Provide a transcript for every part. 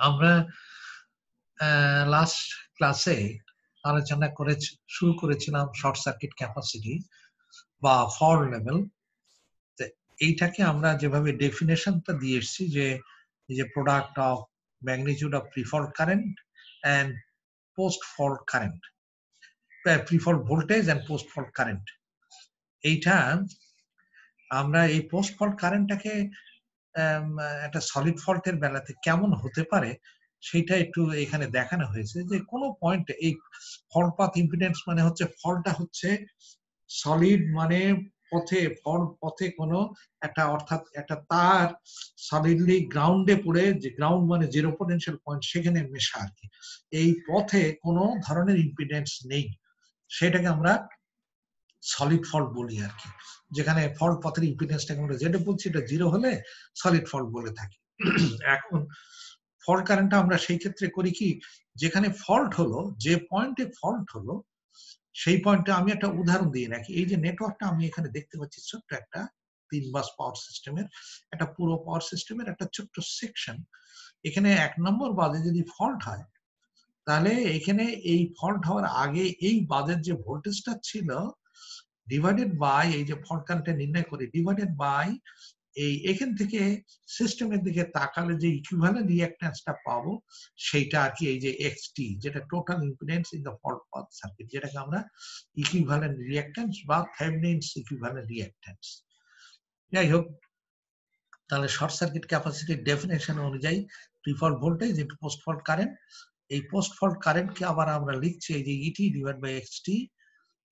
আমরা লাস্ট ক্লাসে আলোচনা করে শুরু করেছিলাম শর্ট সার্কিট ক্যাপাসিটি বা ফল্ট লেভেল। এইটাকে আমরা যেভাবে ডেফিনেশনটা দিয়ে এসেছি যে product of magnitude of prefault current and post fault current, prefault voltage and post fault current. এইটা আমরা এই পোস্ট ফল্ট কারেন্টটাকে একটা সলিড ফল্টের বেলাতে কেমন হতে পারে সেটা একটু এখানে দেখানো হয়েছে। যে কোনো পয়েন্টে এই ফল্ট পাথ ইম্পিডেন্স মানে হচ্ছে ফল্টটা হচ্ছে সলিড মানে পথে কোনো একটা, অর্থাৎ একটা তার সলিডলি গ্রাউন্ডে পড়ে, যে গ্রাউন্ড মানে জিরো পোটেনশিয়াল পয়েন্ট, সেখানে মেশা আর কি। এই পথে কোনো ধরনের ইম্পিডেন্স নেই, সেটাকে আমরা সলিড ফল্ট বলি আর কি। যেখানে ফল্ট পথের ইম্পিডেন্সটাকে আমরা যেটা বলছি এটা জিরো হলে সলিড ফল্ট বলে থাকি। এখন ফল্ট কারেন্টটা আমরা সেই ক্ষেত্রে করি কি, যেখানে ফল্ট হলো, যে পয়েন্টে ফল্ট হলো সেই পয়েন্টে আমি একটা উদাহরণ দিয়ে রাখি। এই যে নেটওয়ার্কটা আমি এখানে দেখতে পাচ্ছি, ছোট্ট একটা 3 বাস পাওয়ার সিস্টেমের, একটা পুরো পাওয়ার সিস্টেমের একটা ছোট্ট সেকশন। এখানে 1 নম্বর বাজে যদি ফল্ট হয়, তাহলে এখানে এই ফল্ট হওয়ার আগে এই বাজের যে ভোল্টেজটা ছিল ডিভাইডেড বাই, এই যে ফল্ট কারেন্টটা নির্ণয় করি, ডিভাইডেড বাই এখান থেকে সিস্টেমের দিকে তাকালে যে ইকুইভ্যালেন্ট রিঅ্যাকট্যান্সটা পাবো সেইটা আর কি, এই যে এক্সটি, যেটা total impedance in the fault path circuit, যেটাকে আমরা ইকুইভ্যালেন্ট রিঅ্যাকট্যান্স বা থেভেনিনস ইকুইভ্যালেন্ট রিঅ্যাকট্যান্স। যাই হোক, তাহলে শর্ট সার্কিট ক্যাপাসিটির ডেফিনেশন অনুযায়ী prefault voltage into post fault current. এই পোস্ট ফল্ট কারেন্টকে আবার আমরা লিখছি এই যে ইটি ডিভাইড বাই এক্সটি।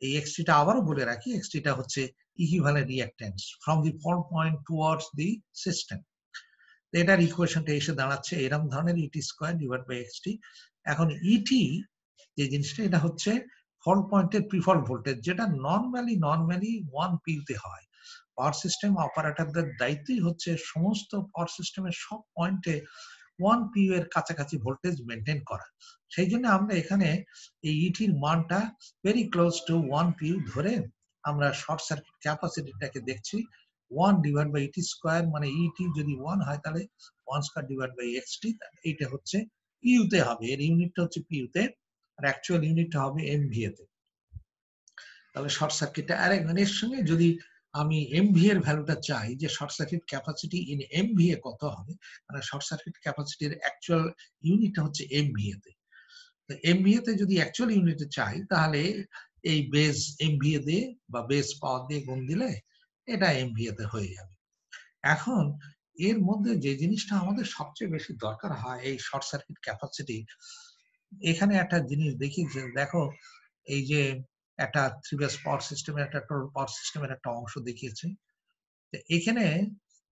এই এক্সটিটা আবারও বলে রাখি, এক্সটিটা হচ্ছে equivalent reactance from the fault point towards the system. এটার ইকুয়েশনটা এসে দাঁড়াচ্ছে এরকম ধরনের, ইটি স্কয়ার ডিভাইড বাই এক্সটি। এখন ইটি যে জিনিসটা, এটা হচ্ছে ফল্ট পয়েন্টের প্রিফল্ট ভোল্টেজ, যেটা নরমালি 1 পিতে হয়। পাওয়ার সিস্টেম অপারেটরদের দায়িত্বই হচ্ছে সমস্ত পাওয়ার সিস্টেমের সব পয়েন্টে 1 পিউ এর কাছাকাছি ভোল্টেজ মেনটেন করা। সেই জন্য আমরা এখানে এই ইটির মানটা ভেরি ক্লোজ টু 1 পিউ ধরে আমরা শর্ট সার্কিট ক্যাপাসিটিটাকে দেখছি 1 ডিভাইড বাই ইটি স্কয়ার, মানে ইটি যদি 1 হয় তাহলে 1 স্কয়ার ডিভাইড বাই এক্সটি। এইটা হচ্ছে পিউতে হবে, এর ইউনিটটা হচ্ছে পিউতে, আর অ্যাকচুয়াল ইউনিটটা হবে এমভিএ তে। তাহলে শর্ট সার্কিটটা এর সঙ্গে যদি আমি এমভি এর ভ্যালুটা চাই, যে short circuit capacity in MVA কত হবে, মানে শর্ট সার্কিট ক্যাপাসিটির অ্যাকচুয়াল ইউনিটটা হচ্ছে এমভিএ তে। তো এমভিএ তে যদি অ্যাকচুয়াল ইউনিটে চাই, তাহলে এই বেস এমভিএ দিয়ে বা বেস পাওয়ার দিয়ে গুণ দিলে এটা এমভিএ তে হয়ে যাবে। এখন এর মধ্যে যে জিনিসটা আমাদের সবচেয়ে বেশি দরকার হয় এই শর্ট সার্কিট ক্যাপাসিটি, এখানে একটা জিনিস দেখি যে দেখো, এই যে একটা 3 বেস পাওয়ার সিস্টেমের, একটা টোটাল পাওয়ার সিস্টেমের একটা অংশ দেখিয়েছে। এখানে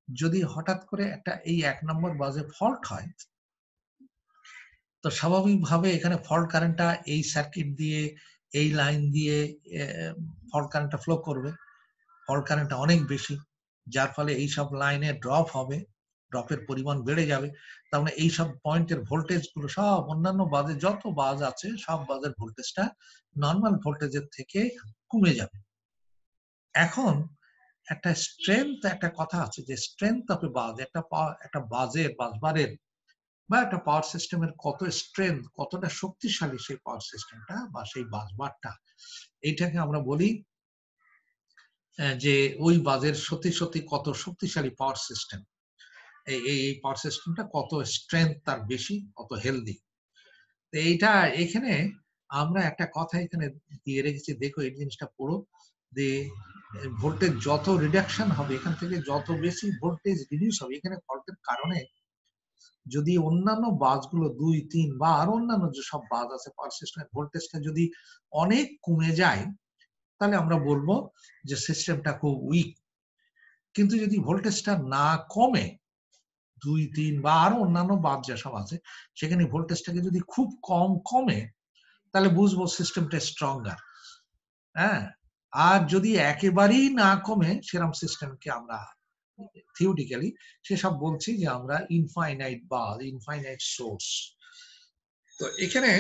যদি হঠাৎ করে একটা এই 1 নম্বর বাজে ফল্ট হয়, তো স্বাভাবিকভাবে এখানে ফল্ট কারেন্টটা এই সার্কিট দিয়ে, এই লাইন দিয়ে ফল্ট কারেন্টটা ফ্লো করবে। ফল্ট কারেন্টটা অনেক বেশি, যার ফলে এই সব লাইনে ড্রপ হবে, ড্রপের পরিমাণ বেড়ে যাবে। তার মানে এই সব পয়েন্টের ভোল্টেজ গুলো সব অন্যান্য বাজে যত বাজ আছে সব বাজের ভোল্টেজটা নর্মাল ভোল্টেজের থেকে কমে যাবে। এখন একটা স্ট্রেংথ, একটা কথা আছে যে স্ট্রেংথ অফ এ বাজ, একটা বাজের, বাজবারের বা একটা পাওয়ার সিস্টেমের কত স্ট্রেংথ, কতটা শক্তিশালী সেই পাওয়ার সিস্টেমটা বা সেই বাজবারটা, এইটাকে আমরা বলি যে ওই বাজের সত্যি সত্যি কত শক্তিশালী পাওয়ার সিস্টেম, এই পাওয়ার সিস্টেমটা কত স্ট্রেংথ তার বেশি, কত হেলদি। এইটা এখানে আমরা একটা কথা এখানে দিয়ে রেখেছি, দেখো এই জিনিসটা পুরো যে ভোল্টেজ যত রিডাকশন হবে, এখান থেকে যত বেশি ভোল্টেজ রিডিউস হবে, এখানে ফল্টের কারণে যদি অন্যান্য বাসগুলো 2, 3 বা আরো অন্যান্য যে সব বাস আছে পাওয়ার সিস্টেমের ভোল্টেজটা যদি অনেক কমে যায়, তাহলে আমরা বলবো যে সিস্টেমটা খুব উইক। কিন্তু যদি ভোল্টেজটা না কমে, 2, 3 বা আরো অন্যান্য বাদ যেসব আছে, সেখানে ভোল্টেজটাকে যদি খুব কম কমে, তাহলে বুঝবো সিস্টেমটা স্ট্রঙ্গার। হ্যাঁ, আর যদি একেবারেই না কমে, সেরকম সিস্টেমকে আমরা থিওরিটিক্যালি সেসব বলছি যে আমরা ইনফাইনাইট বা ইনফাইনাইট সোর্স। তো এখানে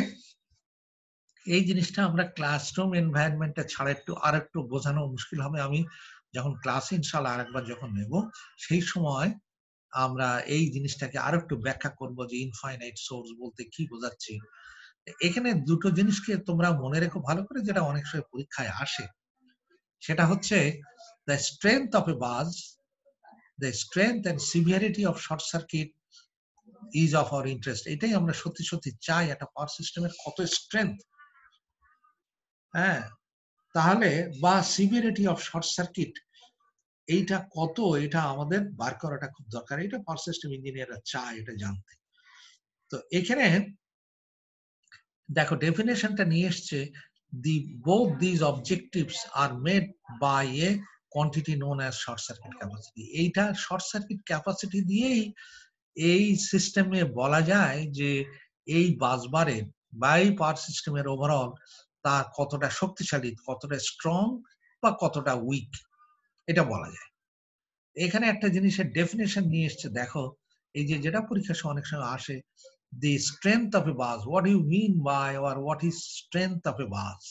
এই জিনিসটা আমরা ক্লাসরুম এনভায়রনমেন্টে ছাড়া আর একটু বোঝানো মুশকিল হবে। আমি যখন ক্লাসে ইনশাআল্লাহ আরেকবার যখন নেব, সেই সময় আমরা এই জিনিসটাকে আরো একটু ব্যাখ্যা করব যে ইনফাইনাইট সোর্স বলতে কি বোঝাচ্ছি। এখানে দুটো জিনিসকে তোমরা মনে রেখো ভালো করে, যেটা অনেক সময় পরীক্ষায় আসে। সেটা হচ্ছে the strength of a bus, the strength and severity of short circuit is of our interest. এটাই আমরা সত্যি সত্যি চাই, একটা পাওয়ার সিস্টেমের কত স্ট্রেংথ, হ্যাঁ, তাহলে বা সিভিয়ারিটি অফ শর্ট সার্কিট এইটা কত, এটা আমাদের বার করাটা খুব দরকার। এটা পাওয়ার সিস্টেম ইঞ্জিনিয়াররা চায় এটা জানতে। তো এখানে দেখো ডেফিনেশনটা নিয়ে এসছে, the both these objectives are made by a quantity known as short circuit capacity. এইটা শর্ট সার্কিট ক্যাপাসিটি দিয়েই এই সিস্টেমে বলা যায় যে এই বাসবারের বা এই পাওয়ার সিস্টেমের ওভারঅল তা কতটা শক্তিশালী, কতটা স্ট্রং বা কতটা উইক, এটা বলা যায়। এখানে একটা জিনিসের ডেফিনেশন নিয়ে এসছে, দেখো এই যে যেটা পরীক্ষার অনেক সময় আসে, the strength of a bus. What do you mean by, or what is strength of a bus?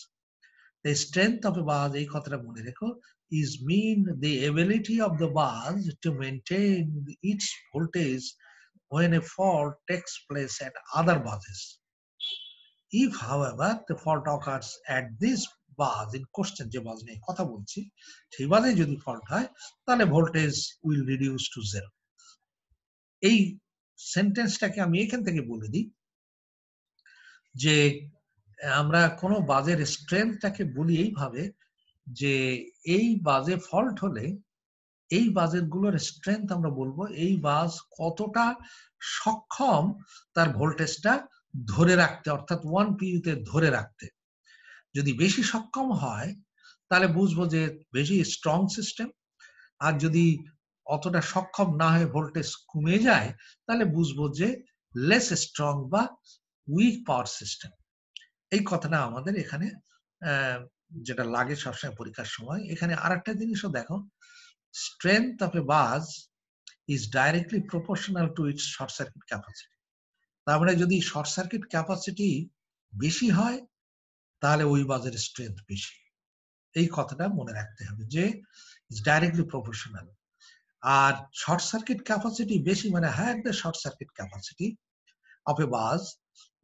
The strength of a bus, এই কথাটা মনে রেখো, is mean the ability of the bus to maintain its voltage when a fault takes place at other buses. If, however, the fault occurs at this bus in question, যে বাস নিয়ে কথা বলছি, সেই বাসে যদি ফল্ট হয় তাহলে voltage will reduce to zero. এই সেন্টেন্সটাকে আমি এখান থেকে বলে দিই যে আমরা কোনো বাজের স্ট্রেংথটাকে বলি এইভাবে যে এই বাজে ফল্ট হলে এই বাজের গুলোর স্ট্রেংথ আমরা বলবো এই বাজ কতটা সক্ষম তার ভোল্টেজটা ধরে রাখতে, অর্থাৎ 1 পিইউতে ধরে রাখতে। যদি বেশি সক্ষম হয় তাহলে বুঝবো যে বেশি স্ট্রং সিস্টেম, আর যদি অতটা সক্ষম না হয়ে ভোল্টেজ কমে যায় তাহলে বুঝবো যে লেস স্ট্রং বা উইক পাওয়ার সিস্টেম। এই কথাটা আমাদের এখানে যেটা লাগে সবসময় পরীক্ষার সময়। এখানে আরেকটা জিনিসও দেখো, strength of a bus is directly proportional to its short circuit capacity. তার মানে যদি শর্ট সার্কিট ক্যাপাসিটি বেশি হয় তাহলে ওই বাসের স্ট্রেংথ বেশি। এই কথাটা মনে রাখতে হবে যে ইজ ডাইরেক্টলি প্রপোর্শনাল। আর শর্ট সার্কিট ক্যাপাসিটি বেশি মানে higher the short circuit capacity of a bus,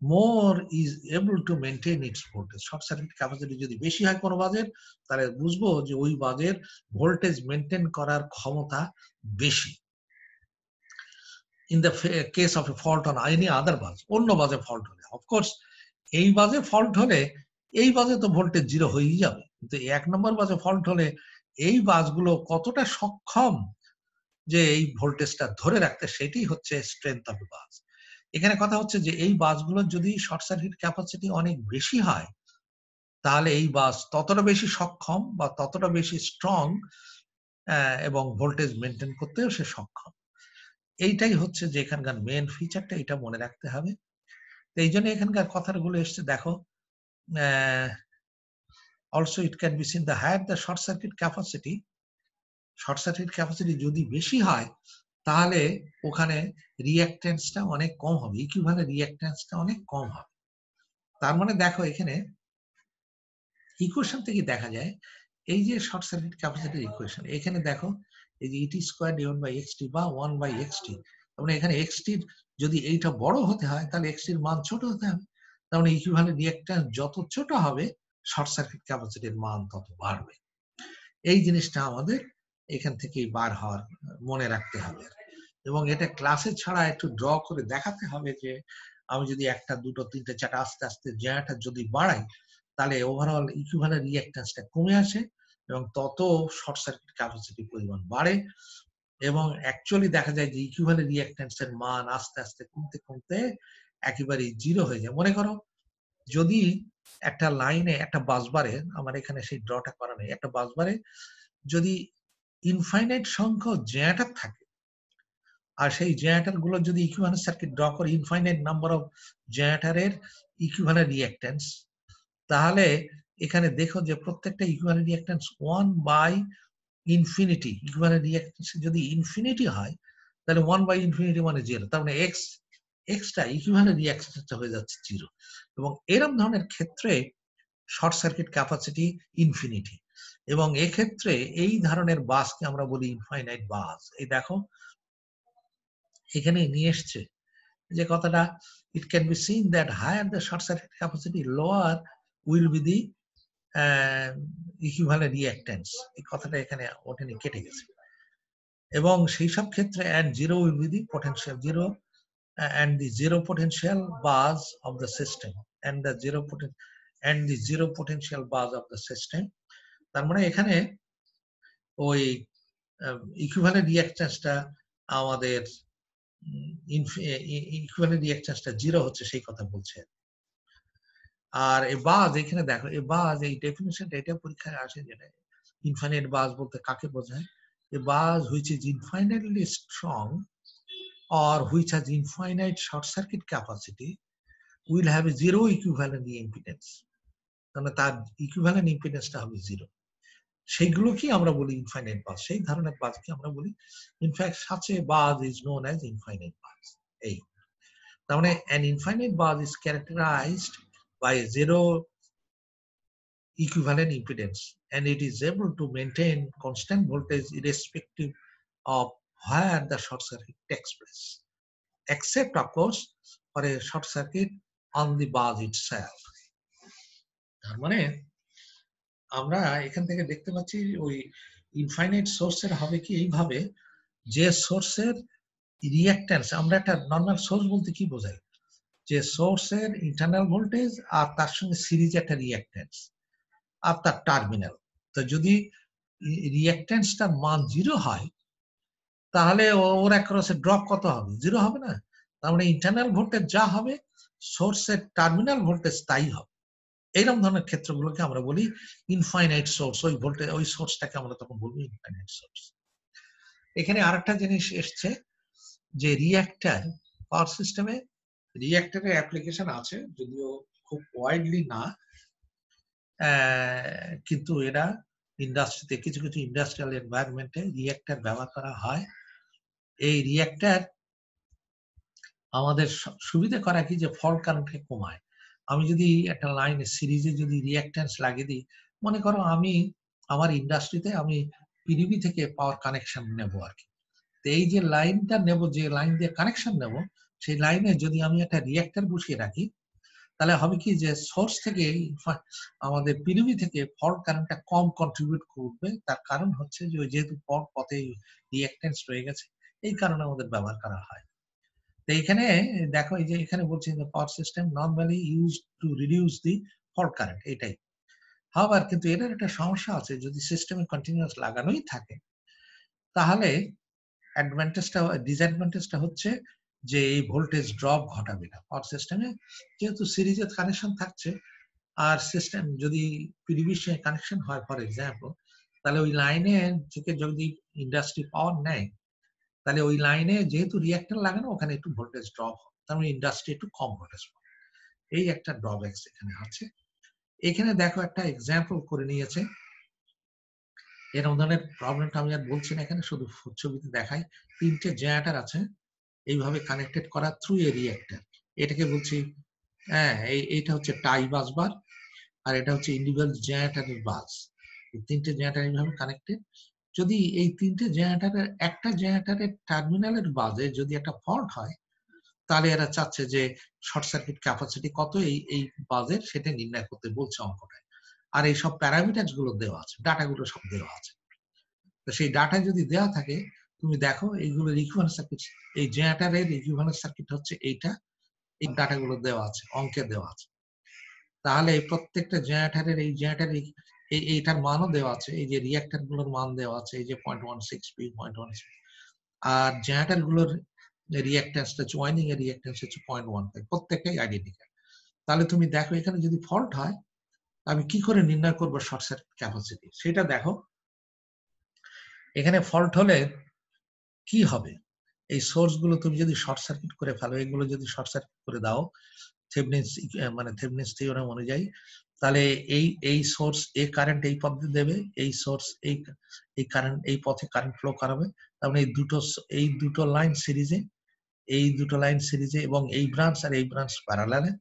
more is able to maintain its voltage. শর্ট সার্কিট ক্যাপাসিটি যদি বেশি হয় কোনো বাজের, তাহলে বুঝবো যে ওই বাজের ভোল্টেজ মেনটেন করার ক্ষমতা বেশি। In the case of a fault on any other bus, অন্য বাজে ফল্ট হলে, অফকোর্স এই বাজে ফল্ট হলে এই বাজে তো ভোল্টেজ জিরো হয়েই যাবে, কিন্তু 1 নম্বর বাজে ফল্ট হলে এই বাসগুলো কতটা সক্ষম যে এই ভোল্টেজটা ধরে রাখতে, সেটাই হচ্ছে স্ট্রেংথ অফ এ বাস। এখানে কথা হচ্ছে যে এই বাসগুলোর যদি শর্ট সার্কিট ক্যাপাসিটি অনেক বেশি হয় তাহলে এই বাস ততটা বেশি সক্ষম বা ততটা বেশি স্ট্রং এবং ভোল্টেজ মেনটেন করতেও সে সক্ষম। এইটাই হচ্ছে যে এখানকার মেন ফিচারটা, এটা মনে রাখতে হবে। এই জন্য এখানকার কথাগুলো এসছে, দেখো also it can be seen the higher the short circuit capacity, short circuit capacity যদি বেশি হয় তাহলে ওখানে রিঅ্যাক্টেন্সটা অনেক কম হবে, ইকুইভ্যালেন্ট রিঅ্যাক্টেন্সটা অনেক কম হবে। তার মানে দেখো এখানে ইকুয়েশন থেকে দেখা যায় এই যে শর্ট সার্কিট ক্যাপাসিটির ইকুয়েশন, এখানে দেখো এই যে ইটি স্কয়ার ডিভাইড বাই এক্সটি বা 1/xt, তার মানে এখানে এক্সটির যদি এইটা বড় হতে হয় তাহলে এক্সটির মান ছোট হতে হবে। তার মানে ইকুইভ্যালেন্ট রিঅ্যাক্ট্যান্স যত ছোট হবে শর্ট সার্কিট ক্যাপাসিটির মান তত বাড়বে। এই জিনিসটা আমাদের এখান থেকেই বার হওয়ার মনে রাখতে হবে, এবং এটা ক্লাসে ছাড়া একটু ড্র করে দেখাতে হবে যে আমি যদি একটা দুটো তিনটে চারটা আস্তে আস্তে জ্যাটা যদি বাড়াই তাহলে ওভারঅল ইকুইভ্যালেন্ট রিঅ্যাক্ট্যান্সটা কমে আসে এবং তত শর্ট সার্কিট ক্যাপাসিটি পরিমাণ বাড়ে, এবং অ্যাকচুয়ালি দেখা যায় যে ইকুইভ্যালেন্ট রিঅ্যাক্ট্যান্সের মান আস্তে আস্তে কমতে কমতে একেবারে জিরো হয়ে যায়। মনে করো যদি একটা লাইনে একটা বাসবারে, আমার এখানে সেই ড্রটা করা নেই, একটা বাসবারে যদি ইনফাইনাইট সংখ্যক জেনারেটর থাকে আর সেই জেনারেটর গুলো যদি ইকুইভ্যালেন্ট সার্কিট ড্র করে ইনফাইনাইট নাম্বার অফ জেনারেটরের ইকুইভ্যালেন্ট রিঅ্যাক্ট্যান্স, তাহলে এখানে দেখো যে প্রত্যেকটা ইকুইভ্যালেন্ট রিঅ্যাক্ট্যান্স 1/ইনফিনিটি, ইকুইভ্যালেন্ট রিঅ্যাক্ট্যান্স যদি ইনফিনিটি হয় তাহলে 1/ইনফিনিটি মানে 0, তার মানে এক্সটা ইকুইভ্যালেন্ট রিঅ্যাক্ট্যান্সটা হয়ে যাচ্ছে 0, এবং এরকম ধরনের ক্ষেত্রে শর্ট সার্কিট ক্যাপাসিটি ইনফিনিটি, এবং এক্ষেত্রে এই ধরনের বাসকে আমরা বলি ইনফাইনাইট বাস। এই দেখো এখানে নিয়ে এসছে যে কথাটা, it can be seen that higher the short circuit capacity, lower will be the equivalent reactance। এই কথাটা এখানে ওখানে কেটে গেছে। এবং সেই সব ক্ষেত্রে and zero will be the potential zero and the zero potential bars of the system and the zero potential bars of the system। তার মানে এখানে ওই ইকুইভ্যালেন্ট রিঅ্যাকট্যান্সটা আমাদের ইকুইভ্যালেন্ট রিঅ্যাকট্যান্সটা জিরো হচ্ছে সেই কথা বলছে। আর এই বাজ এখানে দেখো, এই বাজ এই ডেফিনিশনটা এটা পরীক্ষায় আসে, যেটা ইনফাইনাইট বাজ বলতে কাকে বোঝায়? এ বাজ which is infinitely strong or which has infinite short circuit capacity will have a zero equivalent impedance। তাহলে তার ইকুইভ্যালেন্ট ইম্পিডেন্সটা হবে জিরো। সেইগুলোকে আমরা বলি ইনফাইনাইট বাস, সেই ধরনের বাসকে আমরা বলি in fact such a bus is known as infinite bus। এই তার মানে an infinite bus is characterized by a zero equivalent impedance and it is able to maintain constant voltage irrespective of where the short circuit takes place, except of course for a short circuit on the bus itself। তার মানে আমরা এখান থেকে দেখতে পাচ্ছি ওই infinite সোর্সের হবে কি এইভাবে, যে সোর্সের রিঅ্যাকট্যান্স, আমরা একটা নর্মাল সোর্স বলতে কি বোঝাই, যে সোর্সের ইন্টারনাল ভোল্টেজ আর তার সঙ্গে সিরিজে একটা রিঅ্যাকট্যান্স আর তার টার্মিনাল। তো যদি রিঅ্যাকট্যান্সটার মান জিরো হয় তাহলে ওর অ্যাক্রসে ড্রপ কত হবে? জিরো হবে না। তার মানে ইন্টারনাল ভোল্টেজ যা হবে সোর্সের টার্মিনাল ভোল্টেজ তাই হবে। এইরকম ধরনের ক্ষেত্রগুলোকে আমরা বলি ইনফাইনাইট সোর্স। ওই ভোল্টেজ ওই সোর্সটাকে আমরা তখন বলবো ইনফাইনাইট সোর্স। এখানে আরেকটা জিনিস এসছে যে রিঅ্যাক্টর পাওয়ার সিস্টেমে, রিঅ্যাক্টরের অ্যাপ্লিকেশন আছে যদিও খুব ওয়াইডলি না, কিন্তু এরা ইন্ডাস্ট্রিতে কিছু কিছু ইন্ডাস্ট্রিয়াল এনভায়রনমেন্টে রিঅ্যাক্টর ব্যবহার করা হয়। এই রিঅ্যাক্টর আমাদের সুবিধা করা কি, যে ফল্ট কারেন্টকে কমায়। আমি যদি একটা লাইনে সিরিজে যদি রিঅ্যাকট্যান্স লাগিয়ে দিই, মনে করো আমি আমার ইন্ডাস্ট্রিতে আমি পিডিবি থেকে পাওয়ার কানেকশন নেব আর কি, তো এই যে লাইনটা নেব, যে লাইন দিয়ে কানেকশন নেব, সেই লাইনে যদি আমি একটা রিঅ্যাক্টর বসিয়ে রাখি তাহলে হবে কি, যে সোর্স থেকে আমাদের পিডিবি থেকে ফল্ট কারেন্টটা কম কন্ট্রিবিউট করবে। তার কারণ হচ্ছে যে যেহেতু পথে রিঅ্যাকট্যান্স রয়ে গেছে, এই কারণে আমাদের ব্যবহার করা হয়। তো এখানে দেখো, এই যে এখানে বলছি যে power system normally use to reduce the fault current, এটাই। আবার কিন্তু এটার একটা সমস্যা আছে, যদি সিস্টেমে কন্টিনিউয়াস লাগানোই থাকে তাহলে অ্যাডভান্টেজটা ডিসঅ্যাডভান্টেজটা হচ্ছে যে এই ভোল্টেজ ড্রপ ঘটাবে না পাওয়ার সিস্টেমে, যেহেতু সিরিজে কানেকশন থাকছে। আর সিস্টেম যদি পিডিবির সঙ্গে কানেকশন হয় ফর এক্সাম্পল, তাহলে ওই লাইনে থেকে যদি ইন্ডাস্ট্রি পাওয়ার নেয় তাহলে ওই লাইনে যেহেতু রিঅ্যাক্টর লাগানো, ওখানে একটু ভোল্টেজ ড্রপ হবে, তার মানে ইন্ডাস্ট্রি একটু কম ভোল্টেজ পাবে। এই একটা ড্রব্যাকস এখানে আছে। এখানে দেখো একটা এক্সাম্পল করে নিয়েছে। এরকম ধরনের প্রবলেমটা আমি আর বলছি না, এখানে শুধু ছবিতে দেখাই। তিনটে জেনারেটর আছে এইভাবে কানেক্টেড করা থ্রু এ রিঅ্যাক্টর। এটাকে বলছি এইটা হচ্ছে টাই বাস বার, আর এটা হচ্ছে ইন্ডিভিজুয়াল জেনারেটরের বাস। এই তিনটে জেনারেটর এইভাবে কানেক্টেড। যদি এই তিনটে জেনারেটরের একটা জেনারেটরের টার্মিনালের বাজে যদি একটা ফল্ট হয়, তাহলে এরা চাচ্ছে যে শর্ট সার্কিট ক্যাপাসিটি কত এই বাজের, সেটা নির্ণয় করতে বলছে অঙ্কটায়। আর এই সব প্যারামিটারস গুলো দেওয়া আছে, ডাটাগুলো সব দেওয়া আছে। তো সেই ডাটা যদি দেওয়া থাকে, তুমি দেখো এইগুলোর ইকুইভ্যালেন্ট সার্কিট, এই জেনারেটরের ইকুইভ্যালেন্ট সার্কিট হচ্ছে এইটা, এই ডাটাগুলো দেওয়া আছে, অঙ্কে দেওয়া আছে। তাহলে প্রত্যেকটা জেনারেটরের এই জেনারেটরের এইটার মানও দেওয়া আছে, এই যে রিঅ্যাক্টর গুলোর মান দেওয়া আছে, এই যে 0.16 পি 0.16, আর জেনারেটর গুলোর রিঅ্যাকট্যান্সটা হচ্ছে ওয়াইন্ডিং এর রিঅ্যাকট্যান্স হচ্ছে 0.15, প্রত্যেকটাই আইডেন্টিক্যাল। তাহলে তুমি দেখো এখানে যদি ফল্ট হয়, আমি কি করে নির্ণয় করবো শর্ট সার্কিট ক্যাপাসিটি, সেটা দেখো। এখানে ফল্ট হলে কি হবে, এই সোর্স গুলো তুমি যদি শর্ট সার্কিট করে ফেলো, এগুলো যদি শর্ট সার্কিট করে দাও থেভেনিনস থিওরেম অনুযায়ী, তাহলে এই সোর্স এই কারেন্ট এই পথে দেবে, এই সোর্স এই কারেন্ট এই পথে কারেন্ট ফ্লো করাবে। তার মানে এই দুটো লাইন সিরিজে, এবং এই ব্রাঞ্চ আর এই ব্রাঞ্চ প্যারালালে,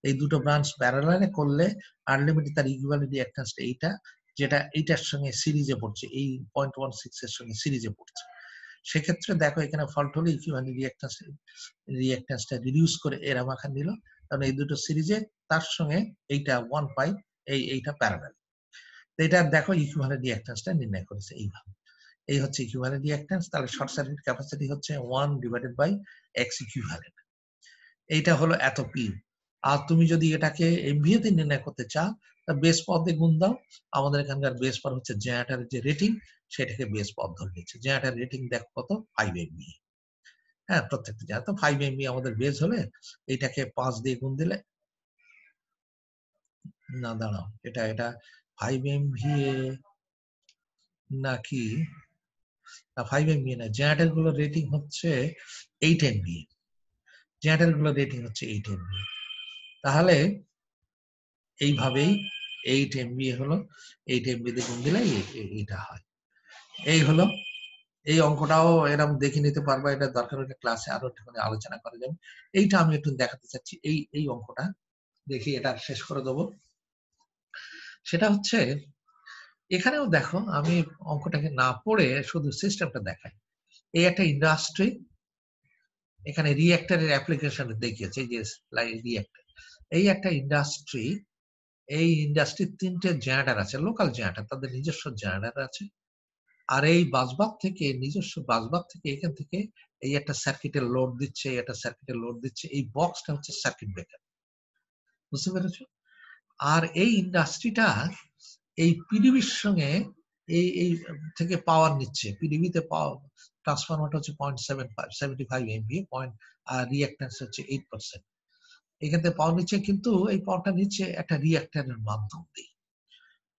এই দুটো ব্রাঞ্চ প্যারালালে করলে আনলিমিটেড তার ইকুইভ্যালেন্ট রিঅ্যাকট্যান্সটা এইটা, যেটা এইটার সঙ্গে সিরিজে পড়ছে, এই 0.16 এর সঙ্গে সিরিজে পড়ছে। সেক্ষেত্রে দেখো এখানে ফল্ট হলে ইকুইভ্যালেন্ট রিঅ্যাকট্যান্সটা রিডিউস করে এরা মাখা নিল, কারণ এই দুটো সিরিজে তার সঙ্গে এইটা 1 এইটা প্যারালাল। এটা দেখো ইকুইভ্যালেন্ট রিঅ্যাকট্যান্সটা নির্ণয় করেছে এইভাবে। এই হচ্ছে ইকুইভ্যালেন্ট রিঅ্যাকট্যান্স, তাহলে শর্ট সার্কিট ক্যাপাসিটি হচ্ছে 1/x ইকুইভ্যালেন্ট। এইটা হলো এত পি। আর তুমি যদি এটাকে এমভিএ তে নির্ণয় করতে চাও, তা বেস পদে গুণ দাও। আমাদের এখানকার বেস পদ হচ্ছে জেনারেটরের যে রেটিং, সেটাকে বেস পদ ধরে নিচ্ছে। জেনারেটর রেটিং দেখো কত, 5 MVA। হ্যাঁ, প্রত্যেকটা জায়গা তো 5 MVA আমাদের বেস হলে এটাকে 5 দিয়ে গুণ দিলে, না দাঁড়াও, এটা 5 MVA নাকি 5 MVA না, জেনারেটর গুলো রেটিং হচ্ছে 8 MVA। জেনারেটর গুলো রেটিং হচ্ছে 8 MVA। তাহলে এইভাবেই 8 MVA হলো, 8 MVA দিয়ে গুণ দিলে এটা হয়। এই হলো, এই অঙ্কটাও এরকম দেখে নিতে পারবা, এটা দরকার হলে ক্লাসে আরো একটু আলোচনা করা যাবে। এইটা আমি একটু দেখাতে চাচ্ছি, এই অঙ্কটা দেখি, এটা শেষ করে দেবো। সেটা হচ্ছে এখানেও দেখো, আমি অঙ্কটাকে না পড়ে শুধু সিস্টেমটা দেখাই। এই একটা ইন্ডাস্ট্রি, এখানে রিঅ্যাক্টরের অ্যাপ্লিকেশন দেখিয়েছে, এই যে রিঅ্যাক্টর। এই একটা ইন্ডাস্ট্রি, এই ইন্ডাস্ট্রির 3টে জেনারেটর আছে, লোকাল জেনারেটর, তাদের নিজস্ব জেনারেটর আছে। আর এই বাসবাগ থেকে, নিজস্ব বাসবাগ থেকে, এখান থেকে এই একটা সার্কিটের লোড দিচ্ছে, একটা সার্কিটের লোড দিচ্ছে। এই বক্সটা হচ্ছে সার্কিট ব্রেকার, বুঝতে পেরেছো? আর এই ইন্ডাস্ট্রিটা এই পিডিবির সঙ্গে এই থেকে পাওয়ার নিচ্ছে। পিডিবিতে পাওয়ার ট্রান্সফরমারটা হচ্ছে 0.75 MVA, আর রিঅ্যাক্ট্যান্স হচ্ছে 8%। এখান থেকে পাওয়ার নিচ্ছে, কিন্তু এই পাওয়ারটা নিচ্ছে একটা রিঅ্যাক্টরের মাধ্যম দিয়ে।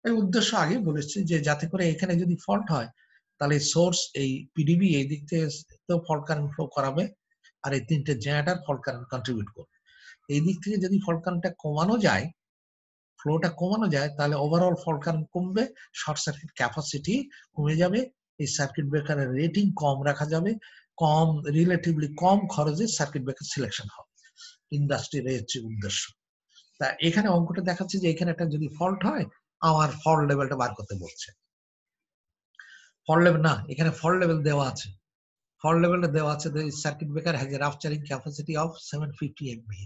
এই উদ্দেশ্য আগে বলেছি যে যাতে করে এখানে যদি ফল্ট হয়, তাহলে সোর্স এই পিডিবি এই দিক থেকে ফল্ট কারেন্ট ফ্লো করাবে, আর এই 3টে জেনারেটর ফল্ট কারেন্ট কন্ট্রিবিউট করবে। এই দিক থেকে যদি ফল্ট কারেন্টটা কমানো যায়, ফ্লোটা কমানো যায়, তাহলে ওভারঅল ফল্ট কারেন্ট কমবে, শর্ট সার্কিট ক্যাপাসিটি কমে যাবে, এই সার্কিট ব্রেকারের রেটিং কম রাখা যাবে, রিলেটিভলি কম খরচে সার্কিট ব্রেকার সিলেকশন হবে। ইন্ডাস্ট্রির হচ্ছে উদ্দেশ্য। তা এখানে অঙ্কটা দেখাচ্ছে যে এখানে একটা যদি ফল্ট হয়, আমার ফল্ট লেভেলটা বার করতে বলছে। ফল্ট লেভেল না, এখানে ফল্ট লেভেল দেওয়া আছে। ফল্ট লেভেলটা দেওয়া আছে, circuit breaker has a rupturing capacity of 750 MVA।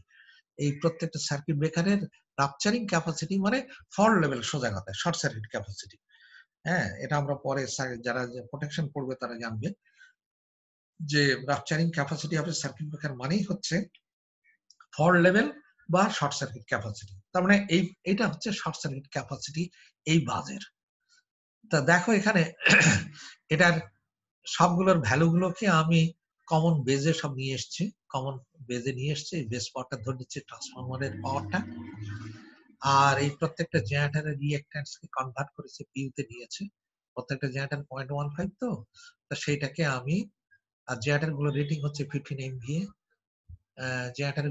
এই প্রত্যেকটা সার্কিট ব্রেকারের রাপচারিং ক্যাপাসিটি মানে ফল্ট লেভেল, সোজা কথা শর্ট সার্কিট ক্যাপাসিটি। হ্যাঁ, এটা আমরা পরে যারা প্রোটেকশন পড়বে তারা জানবে যে রাপচারিং ক্যাপাসিটি অফ সার্কিট ব্রেকার মানেই হচ্ছে ফল্ট লেভেল বা শর্ট সার্কিট ক্যাপাসিটি। তার মানে এইটা হচ্ছে শর্ট সার্কিট ক্যাপাসিটি এই বাজের। তা দেখো এখানে এটার সবগুলোর ভ্যালুগুলোকে আমি কমন বেজে সব নিয়ে এসেছি, কমন বেজে নিয়ে এসেছি। বেস পাওয়ারটা ধরে নিচ্ছে ট্রান্সফরমারের পাওয়ারটা, আর এই প্রত্যেকটা জেনারেটরের রিঅ্যাকট্যান্সকে কনভার্ট করেছে পিউতে নিয়েছে। প্রত্যেকটা জেনারেটর 0.15, তো সেইটাকে আমি, আর জেনারেটর গুলো রেটিং হচ্ছে 15 MVA। জেনারেটর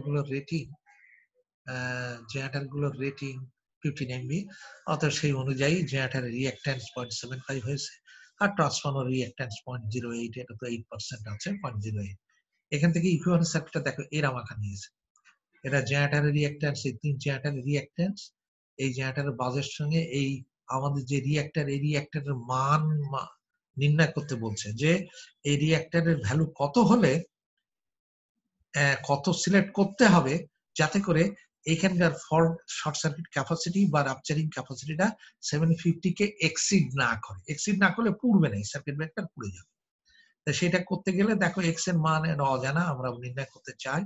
গুলোর রেটিং 15 MVA, অর্থাৎ সেই অনুযায়ী জেনারেটরের রিঅ্যাকট্যান্স 0.75 হয়েছে, আর ট্রান্সফরমার রিঅ্যাকট্যান্স 0.08, এটা তো 8% আছে, 0.08। এখান থেকে ইকুইভ্যালেন্ট সার্কিটটা দেখো এরা মাখা নিয়েছে। এটা জেনারেটরের রিঅ্যাকট্যান্স, এই 3 জেনারেটরের রিঅ্যাকট্যান্স, এই জেনারেটরের বাজের সঙ্গে এই আমাদের যে রিঅ্যাক্টর, এই রিঅ্যাক্টরের মান নির্ণয় করতে বলছে, যে এই রিঅ্যাক্টরের ভ্যালু কত হলে কত সিলেক্ট করতে হবে, যাতে করে এখানকার শর্ট সার্কিট ক্যাপাসিটি বা রাপচারিং ক্যাপাসিটিটা 750 কে এক্সিড না করে। এক্সিড না করলে পুড়বে না, সার্কিট ব্রেকার পুড়ে যাবে। সেটা করতে গেলে দেখো এক্স এর মান অজানা, আমরা নির্ণয় করতে চাই,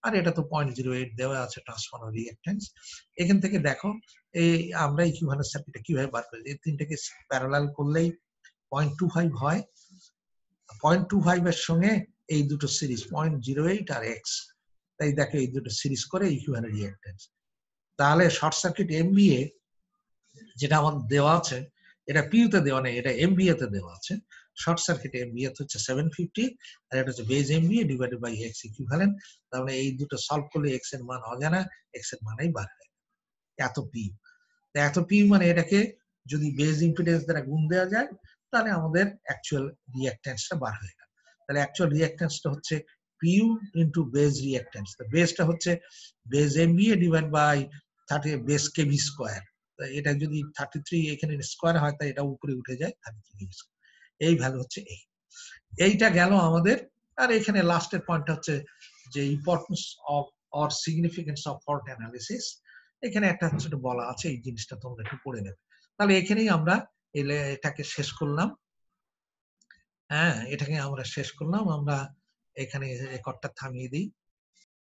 আর এটা তো 0.08 দেওয়া আছে ট্রান্সফরমার রিঅ্যাকট্যান্স। এখান থেকে দেখো এই আমরা ইকুইভ্যালেন্ট সার্কিটটা কিভাবে বার করি, এই তিনটাকে প্যারালাল করলেই 0.25 হয়। 0.25 এর সঙ্গে এই দুটো সিরিজ 0.08 আর এক্স, তাই দেখো এই দুটো সিরিজ করে ইকুইভ্যালেন্ট রিঅ্যাকট্যান্স। তাহলে শর্ট সার্কিট এমভিএ যেটা আমাদের দেওয়া আছে, এটা পিইউতে দেওয়া নেই, এটা এমভিএ তে দেওয়া আছে। শর্ট সার্কিট এমভিএ হচ্ছে 750, আর এটা হচ্ছে base MVA divided by x equivalent. তার মানে এই দুটো সলভ করলে এক্স এর মান অজানা, এক্স এর মানই বার হয় এত পি। এত পি মানে এটাকে যদি বেজ ইম্পিডেন্স দ্বারা গুণ দেওয়া যায়, তাহলে আমাদের অ্যাকচুয়াল রিঅ্যাকট্যান্সটা বার হয়ে গেল। তাহলে অ্যাকচুয়াল রিঅ্যাকট্যান্সটা হচ্ছে পিইউ ইনটু বেজ রিঅ্যাকট্যান্স। বেজটা হচ্ছে base MVA divide by 30 base kV square. এটা যদি 33 এখানে স্কয়ার হয়, তাই এটা উপরে উঠে যায় 33 কেভি স্কয়ার। এই ভ্যালু হচ্ছে এই। এইটা গেল আমাদের। আর এখানে লাস্টের পয়েন্টটা হচ্ছে যে importance of or significance of fault analysis. এখানে একটা ছোট বলা আছে, এই জিনিসটা তোমরা একটু পড়ে নেবে। তাহলে এখানেই আমরা এটাকে শেষ করলাম। হ্যাঁ, এটাকে আমরা শেষ করলাম। আমরা এখানে রেকর্ডটা থামিয়ে দিই।